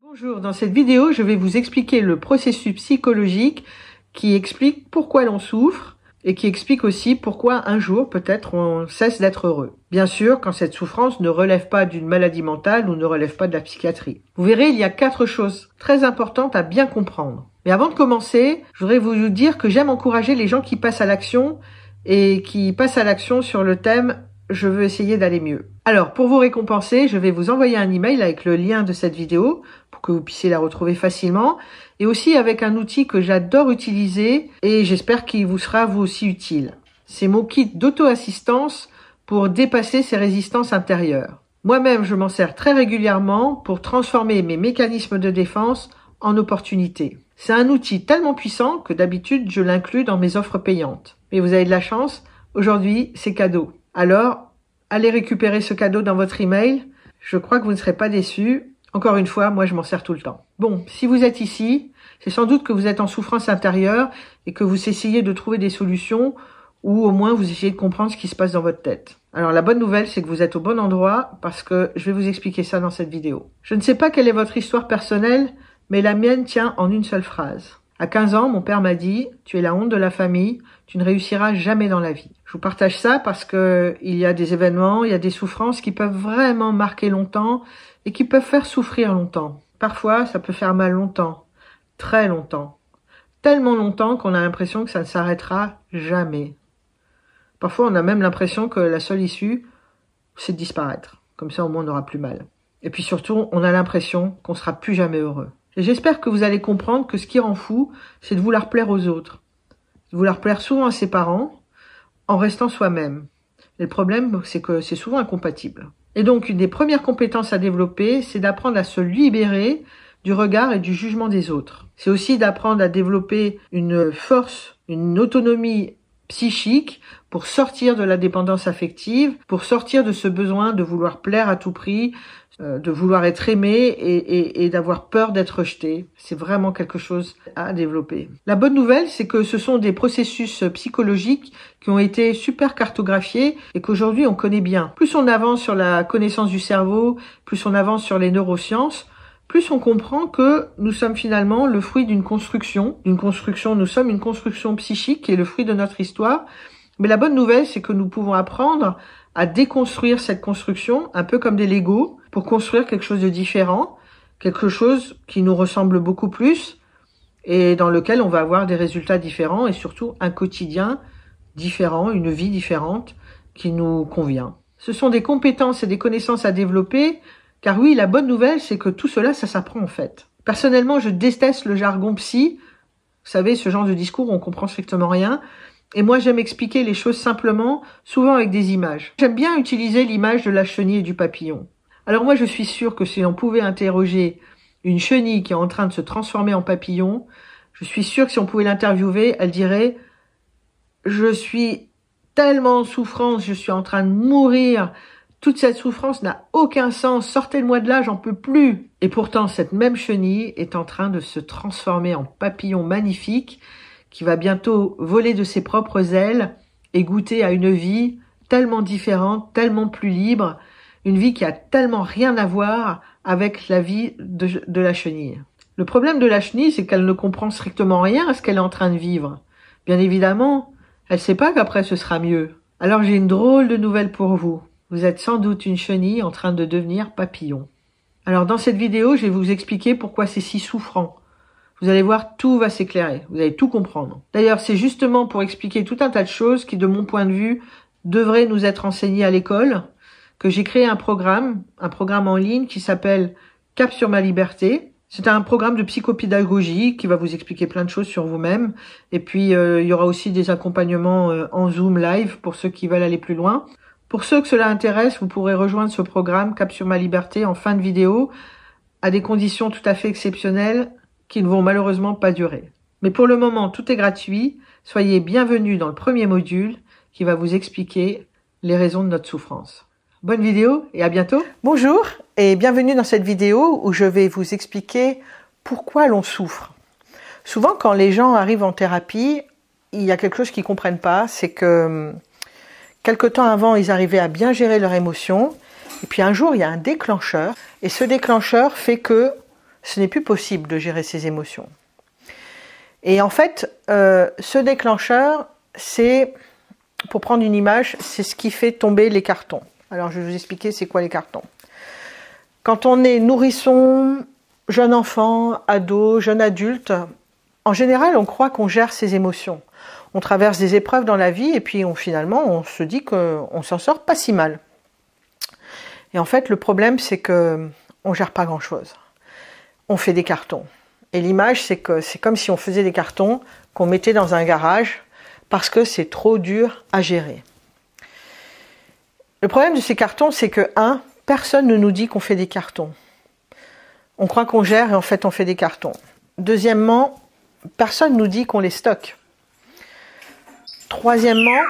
Bonjour, dans cette vidéo, je vais vous expliquer le processus psychologique qui explique pourquoi l'on souffre et qui explique aussi pourquoi un jour, peut-être, on cesse d'être heureux. Bien sûr, quand cette souffrance ne relève pas d'une maladie mentale ou ne relève pas de la psychiatrie. Vous verrez, il y a 4 choses très importantes à bien comprendre. Mais avant de commencer, je voudrais vous dire que j'aime encourager les gens qui passent à l'action et qui passent à l'action sur le thème « Je veux essayer d'aller mieux ». Alors, pour vous récompenser, je vais vous envoyer un email avec le lien de cette vidéo pour que vous puissiez la retrouver facilement et aussi avec un outil que j'adore utiliser et j'espère qu'il vous sera vous aussi utile. C'est mon kit d'auto-assistance pour dépasser ces résistances intérieures. Moi-même, je m'en sers très régulièrement pour transformer mes mécanismes de défense en opportunités. C'est un outil tellement puissant que d'habitude, je l'inclus dans mes offres payantes. Mais vous avez de la chance, aujourd'hui, c'est cadeau. Alors, allez récupérer ce cadeau dans votre email. Je crois que vous ne serez pas déçus. Encore une fois, moi, je m'en sers tout le temps. Bon, si vous êtes ici, c'est sans doute que vous êtes en souffrance intérieure et que vous essayez de trouver des solutions ou au moins vous essayez de comprendre ce qui se passe dans votre tête. Alors, la bonne nouvelle, c'est que vous êtes au bon endroit parce que je vais vous expliquer ça dans cette vidéo. Je ne sais pas quelle est votre histoire personnelle, mais la mienne tient en une seule phrase. À 15 ans, mon père m'a dit « Tu es la honte de la famille, tu ne réussiras jamais dans la vie ». Je vous partage ça parce que il y a des événements, il y a des souffrances qui peuvent vraiment marquer longtemps et qui peuvent faire souffrir longtemps. Parfois, ça peut faire mal longtemps, très longtemps. Tellement longtemps qu'on a l'impression que ça ne s'arrêtera jamais. Parfois, on a même l'impression que la seule issue, c'est de disparaître. Comme ça, au moins, on n'aura plus mal. Et puis surtout, on a l'impression qu'on sera plus jamais heureux. Et j'espère que vous allez comprendre que ce qui rend fou, c'est de vouloir plaire aux autres. De vouloir plaire souvent à ses parents, en restant soi-même. Et le problème, c'est que c'est souvent incompatible. Et donc, une des premières compétences à développer, c'est d'apprendre à se libérer du regard et du jugement des autres. C'est aussi d'apprendre à développer une force, une autonomie psychique pour sortir de la dépendance affective, pour sortir de ce besoin de vouloir plaire à tout prix, de vouloir être aimé et d'avoir peur d'être rejeté. C'est vraiment quelque chose à développer. La bonne nouvelle, c'est que ce sont des processus psychologiques qui ont été super cartographiés et qu'aujourd'hui on connaît bien. Plus on avance sur la connaissance du cerveau, plus on avance sur les neurosciences, plus on comprend que nous sommes finalement le fruit d'une construction. Nous sommes une construction psychique qui est le fruit de notre histoire. Mais la bonne nouvelle, c'est que nous pouvons apprendre à déconstruire cette construction, un peu comme des Legos, pour construire quelque chose de différent, quelque chose qui nous ressemble beaucoup plus et dans lequel on va avoir des résultats différents et surtout un quotidien différent, une vie différente qui nous convient. Ce sont des compétences et des connaissances à développer, car oui, la bonne nouvelle, c'est que tout cela, ça s'apprend en fait. Personnellement, je déteste le jargon psy. Vous savez, ce genre de discours où on comprend strictement rien. Et moi, j'aime expliquer les choses simplement, souvent avec des images. J'aime bien utiliser l'image de la chenille et du papillon. Alors moi, je suis sûre que si on pouvait interroger une chenille qui est en train de se transformer en papillon, je suis sûre que si on pouvait l'interviewer, elle dirait « Je suis tellement en souffrance, je suis en train de mourir, toute cette souffrance n'a aucun sens, sortez-moi de là, j'en peux plus ». Et pourtant, cette même chenille est en train de se transformer en papillon magnifique qui va bientôt voler de ses propres ailes et goûter à une vie tellement différente, tellement plus libre, une vie qui a tellement rien à voir avec la vie de la chenille. Le problème de la chenille, c'est qu'elle ne comprend strictement rien à ce qu'elle est en train de vivre. Bien évidemment, elle sait pas qu'après ce sera mieux. Alors j'ai une drôle de nouvelle pour vous. Vous êtes sans doute une chenille en train de devenir papillon. Alors dans cette vidéo, je vais vous expliquer pourquoi c'est si souffrant. Vous allez voir, tout va s'éclairer. Vous allez tout comprendre. D'ailleurs, c'est justement pour expliquer tout un tas de choses qui, de mon point de vue, devraient nous être enseignées à l'école, que j'ai créé un programme en ligne qui s'appelle Cap sur ma liberté. C'est un programme de psychopédagogie qui va vous expliquer plein de choses sur vous-même. Et puis, il y aura aussi des accompagnements en Zoom live pour ceux qui veulent aller plus loin. Pour ceux que cela intéresse, vous pourrez rejoindre ce programme Cap sur ma liberté en fin de vidéo à des conditions tout à fait exceptionnelles qui ne vont malheureusement pas durer. Mais pour le moment, tout est gratuit. Soyez bienvenus dans le premier module qui va vous expliquer les raisons de notre souffrance. Bonne vidéo et à bientôt. Bonjour et bienvenue dans cette vidéo où je vais vous expliquer pourquoi l'on souffre. Souvent, quand les gens arrivent en thérapie, il y a quelque chose qu'ils comprennent pas, c'est que quelque temps avant, ils arrivaient à bien gérer leurs émotions et puis un jour, il y a un déclencheur et ce déclencheur fait que ce n'est plus possible de gérer ses émotions. Et en fait, ce déclencheur, c'est, pour prendre une image, c'est ce qui fait tomber les cartons. Alors je vais vous expliquer c'est quoi les cartons. Quand on est nourrisson, jeune enfant, ado, jeune adulte, en général on croit qu'on gère ses émotions. On traverse des épreuves dans la vie et puis finalement on se dit qu'on s'en sort pas si mal. Et en fait le problème c'est que on gère pas grand chose. On fait des cartons. Et l'image c'est que c'est comme si on faisait des cartons qu'on mettait dans un garage parce que c'est trop dur à gérer. Le problème de ces cartons c'est que personne ne nous dit qu'on fait des cartons. On croit qu'on gère et en fait on fait des cartons. Deuxièmement, personne ne nous dit qu'on les stocke. Troisièmement,